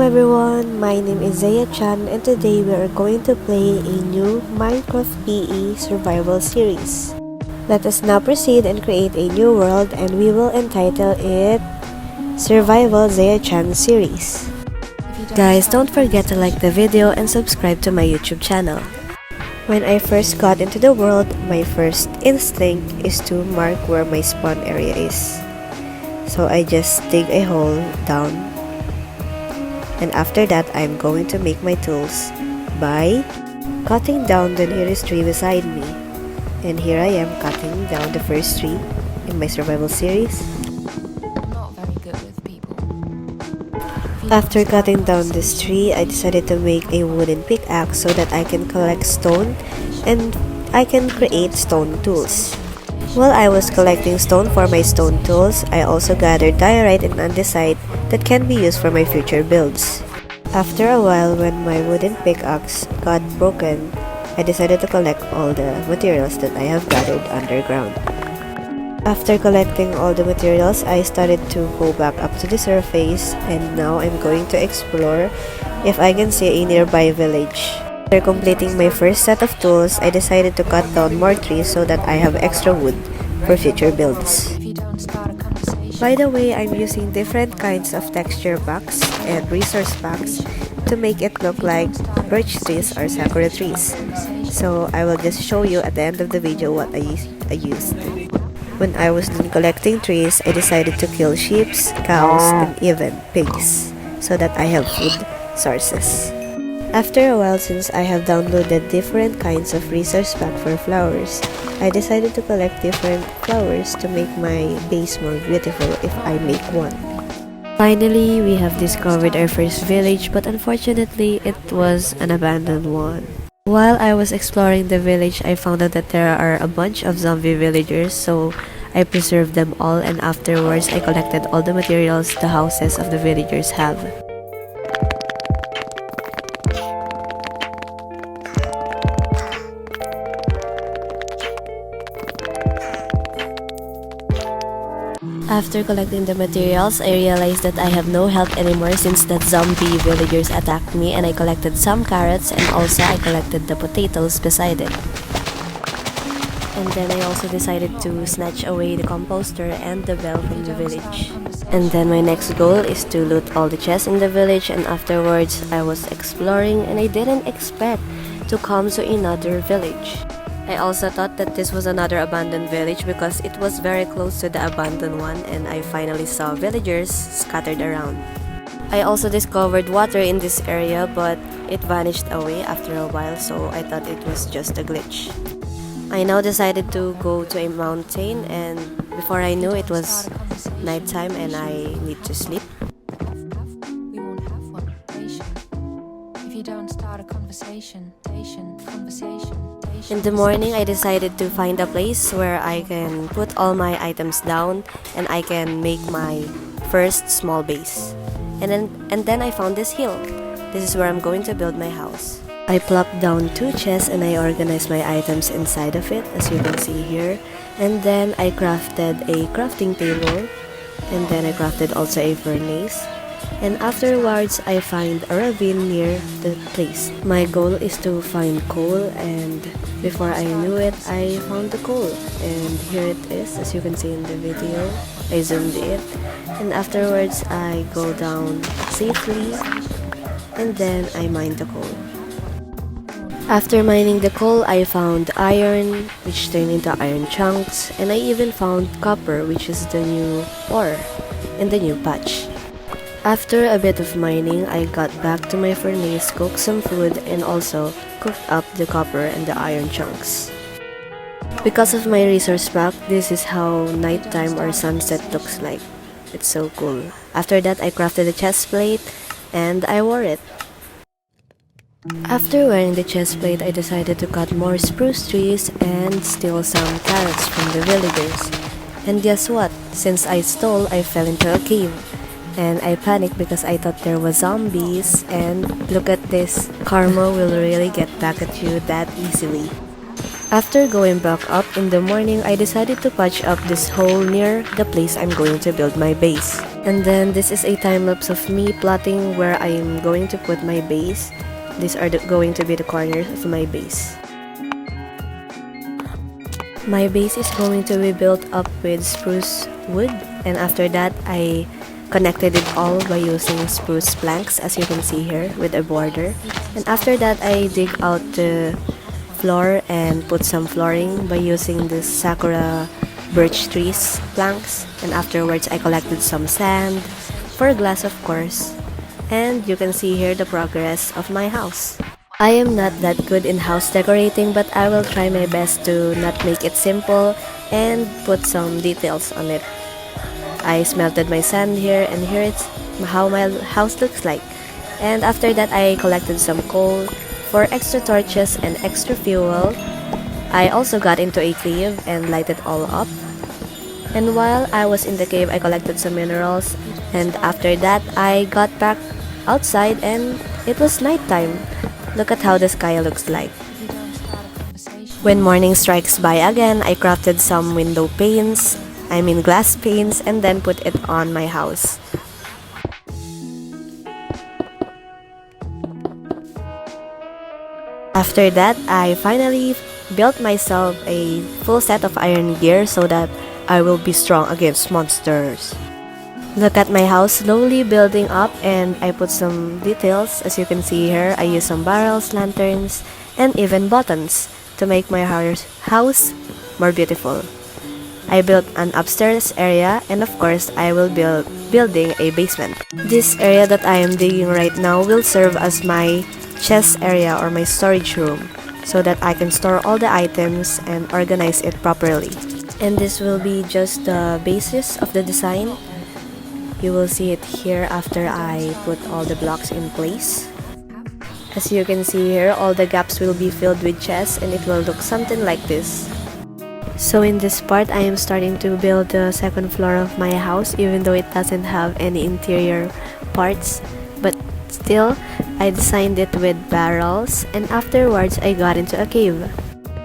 everyone, my name is Zeachan and today we are going to play a new Minecraft PE survival series. Let us now proceed and create a new world and we will entitle it Survival Zeachan series. Guys, don't forget to like the video and subscribe to my YouTube channel. When I first got into the world, my first instinct is to mark where my spawn area is. So I just dig a hole down. And after that, I'm going to make my tools by cutting down the nearest tree beside me. And here I am cutting down the first tree in my survival series. Not very good with people. After cutting down this tree, I decided to make a wooden pickaxe so that I can collect stone and I can create stone tools. While I was collecting stone for my stone tools, I also gathered diorite and andesite that can be used for my future builds. After a while, when my wooden pickaxe got broken, I decided to collect all the materials that I have gathered underground. After collecting all the materials, I started to go back up to the surface and now I'm going to explore if I can see a nearby village. After completing my first set of tools, I decided to cut down more trees so that I have extra wood for future builds. By the way, I'm using different kinds of texture packs and resource packs to make it look like birch trees or sakura trees. So I will just show you at the end of the video what I used. When I was done collecting trees, I decided to kill sheep, cows, and even pigs so that I have food sources. After a while, since I have downloaded different kinds of resource pack for flowers, I decided to collect different flowers to make my base more beautiful if I make one. Finally, we have discovered our first village, but unfortunately, it was an abandoned one. While I was exploring the village, I found out that there are a bunch of zombie villagers, so I preserved them all and afterwards I collected all the materials the houses of the villagers have. After collecting the materials, I realized that I have no health anymore since that zombie villagers attacked me and I collected some carrots and also I collected the potatoes beside it. And then I also decided to snatch away the composter and the bell from the village. And then my next goal is to loot all the chests in the village and afterwards I was exploring and I didn't expect to come to another village. I also thought that this was another abandoned village because it was very close to the abandoned one and I finally saw villagers scattered around. I also discovered water in this area but it vanished away after a while, so I thought it was just a glitch. I now decided to go to a mountain and before I knew it was nighttime and I need to sleep. We won't have one if you don't start a conversation. In the morning, I decided to find a place where I can put all my items down and I can make my first small base. And then I found this hill. This is where I'm going to build my house. I plopped down 2 chests and I organized my items inside of it, as you can see here. And then I crafted a crafting table. And then I crafted also a furnace. And afterwards, I find a ravine near the place. My goal is to find coal and before I knew it, I found the coal. And here it is, as you can see in the video. I zoomed it. And afterwards, I go down safely and then I mine the coal. After mining the coal, I found iron, which turned into iron chunks. And I even found copper, which is the new ore in the new patch. After a bit of mining, I got back to my furnace, cooked some food, and also cooked up the copper and the iron chunks. Because of my resource pack, this is how nighttime or sunset looks like. It's so cool. After that, I crafted a chest plate and I wore it. After wearing the chest plate, I decided to cut more spruce trees and steal some carrots from the villagers. And guess what? Since I stole, I fell into a cave. And I panicked because I thought there were zombies and look at this, karma will really get back at you that easily. After going back up in the morning, I decided to patch up this hole near the place I'm going to build my base. And then this is a time-lapse of me plotting where I'm going to put my base. These are going to be the corners of my base. My base is going to be built up with spruce wood, and after that I connected it all by using spruce planks, as you can see here, with a border. And after that I dig out the floor and put some flooring by using the sakura birch trees planks, and afterwards I collected some sand for glass, of course. And you can see here the progress of my house. I am not that good in house decorating, but I will try my best to not make it simple and put some details on it. I smelted my sand here, and here it's how my house looks like. And after that I collected some coal for extra torches and extra fuel. I also got into a cave and lighted all up. And while I was in the cave I collected some minerals, and after that I got back outside and it was nighttime. Look at how the sky looks like. When morning strikes by again, I crafted some window panes, glass panes, and then put it on my house. After that, I finally built myself a full set of iron gear so that I will be strong against monsters. Look at my house slowly building up, and I put some details. As you can see here, I used some barrels, lanterns, and even buttons to make my house more beautiful. I built an upstairs area, and of course I will building a basement. This area that I am digging right now will serve as my chest area or my storage room, so that I can store all the items and organize it properly. And this will be just the basis of the design. You will see it here after I put all the blocks in place. As you can see here, all the gaps will be filled with chests, and it will look something like this. So in this part, I am starting to build the second floor of my house, even though it doesn't have any interior parts. But still, I designed it with barrels, and afterwards I got into a cave.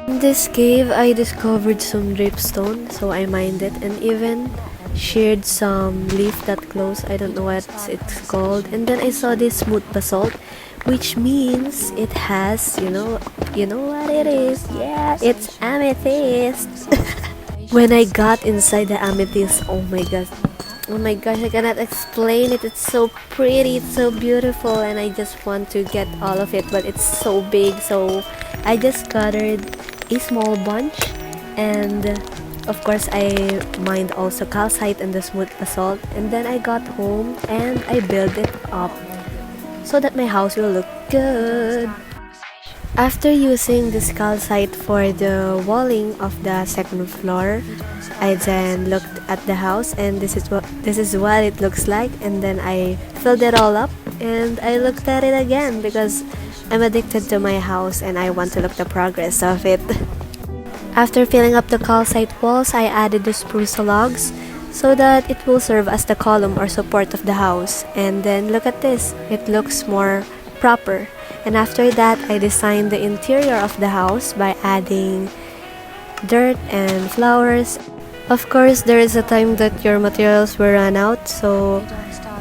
In this cave, I discovered some dripstone, so I mined it and even sheared some leaf that glows. I don't know what it's called. And then I saw this smooth basalt, which means it has, you know what it is. Yeah, it's amethyst. When I got inside the amethyst, oh my gosh, I cannot explain it. It's so pretty, it's so beautiful, and I just want to get all of it, but it's so big, so I just gathered a small bunch. And of course I mined also calcite and the smooth basalt, and then I got home and I built it up so that my house will look good. After using this calcite for the walling of the second floor, I then looked at the house, and this is what it looks like. And then I filled it all up and I looked at it again because I'm addicted to my house and I want to look the progress of it. After filling up the calcite walls, I added the spruce logs so that it will serve as the column or support of the house. And then look at this, it looks more proper. And after that, I designed the interior of the house by adding dirt and flowers. Of course, there is a time that your materials will run out, so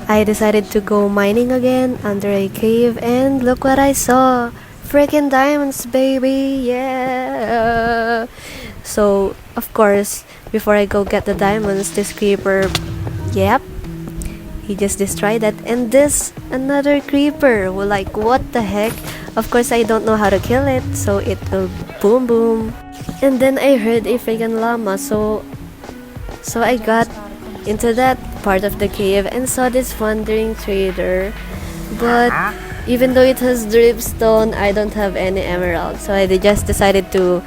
I decided to go mining again under a cave, and look what I saw! Freaking diamonds, baby! Yeah! So, of course, before I go get the diamonds, this creeper, yep, he just destroyed that. And this, another creeper, well, like, what the heck? Of course, I don't know how to kill it, so it will boom boom. And then I heard a freaking llama, so I got into that part of the cave and saw this wandering trader. But even though it has dripstone, I don't have any emeralds, so I just decided to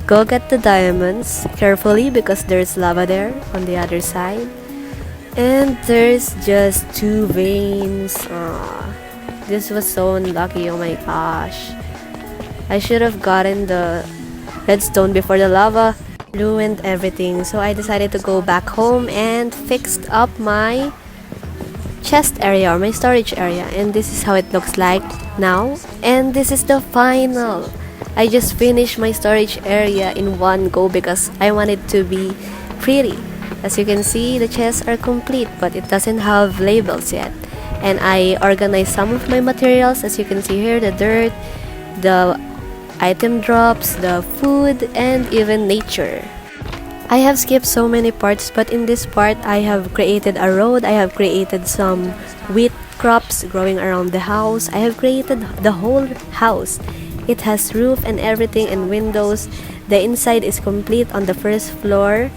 go get the diamonds carefully because there's lava there on the other side. And there's just 2 veins. This was so unlucky, oh my gosh. I should have gotten the redstone before the lava ruined everything. So I decided to go back home and fixed up my chest area or my storage area, and this is how it looks like now. And this is the final I just finished my storage area in one go because I want it to be pretty. As you can see, the chests are complete but it doesn't have labels yet. And I organized some of my materials, as you can see here, the dirt, the item drops, the food, and even nature. I have skipped so many parts, but in this part I have created a road, I have created some wheat crops growing around the house, I have created the whole house. It has roof and everything and windows. The inside is complete on the first floor,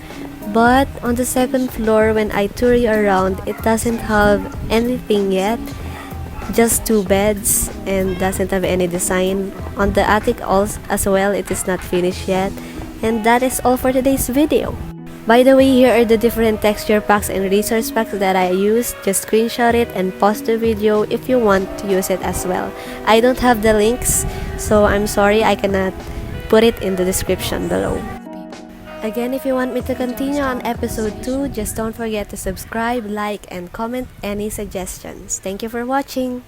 but on the second floor when I tour you around, it doesn't have anything yet. Just two beds and doesn't have any design. On the attic also, as well, it is not finished yet. And that is all for today's video. By the way, here are the different texture packs and resource packs that I used. Just screenshot it and pause the video if you want to use it as well. I don't have the links, so I'm sorry I cannot put it in the description below. Again, if you want me to continue on episode 2, just don't forget to subscribe, like, and comment any suggestions. Thank you for watching!